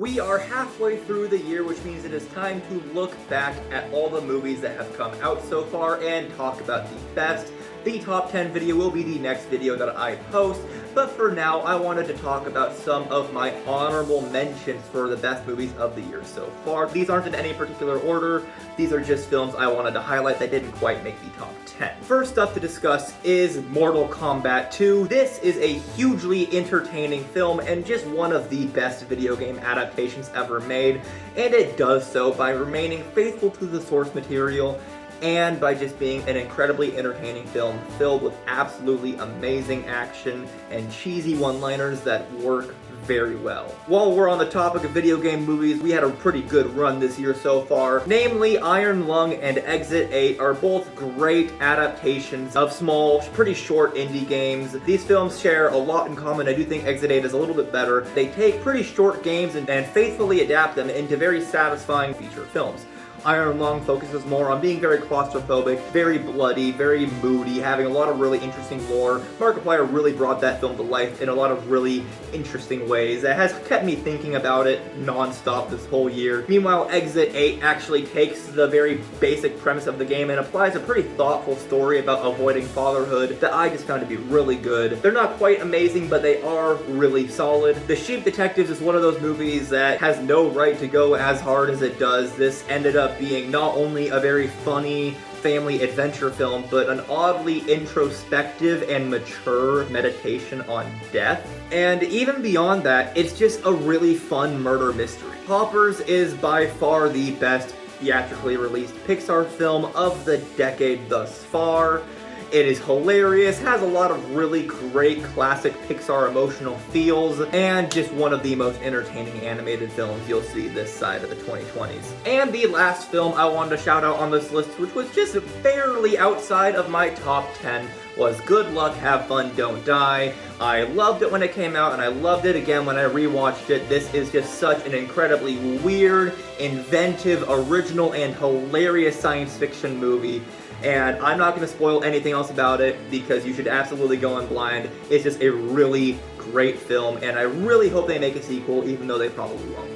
We are halfway through the year, which means it is time to look back at all the movies that have come out so far and talk about the best. The top 10 video will be the next video that I post, but for now I wanted to talk about some of my honorable mentions for the best movies of the year so far. These aren't in any particular order, these are just films I wanted to highlight that didn't quite make the top 10. First up to discuss is Mortal Kombat 2. This is a hugely entertaining film and just one of the best video game adaptations ever made, and it does so by remaining faithful to the source material and by just being an incredibly entertaining film filled with absolutely amazing action and cheesy one-liners that work very well. While we're on the topic of video game movies, we had a pretty good run this year so far. Namely, Iron Lung and Exit 8 are both great adaptations of small, pretty short indie games. These films share a lot in common. I do think Exit 8 is a little bit better. They take pretty short games and faithfully adapt them into very satisfying feature films. Iron Lung focuses more on being very claustrophobic, very bloody, very moody, having a lot of really interesting lore. Markiplier really brought that film to life in a lot of really interesting ways. It has kept me thinking about it non-stop this whole year. Meanwhile, Exit 8 actually takes the very basic premise of the game and applies a pretty thoughtful story about avoiding fatherhood that I just found to be really good. They're not quite amazing, but they are really solid. The Sheep Detectives is one of those movies that has no right to go as hard as it does. This ended up being not only a very funny family adventure film, but an oddly introspective and mature meditation on death. And even beyond that, it's just a really fun murder mystery. Hoppers is by far the best theatrically released Pixar film of the decade thus far. It is hilarious, has a lot of really great classic Pixar emotional feels, and just one of the most entertaining animated films you'll see this side of the 2020s. And the last film I wanted to shout out on this list, which was just barely outside of my top 10, was Good Luck, Have Fun, Don't Die. I loved it when it came out, and I loved it again when I rewatched it. This is just such an incredibly weird, inventive, original, and hilarious science fiction movie. And I'm not going to spoil anything else about it because you should absolutely go in blind. It's just a really great film, and I really hope they make a sequel, even though they probably won't.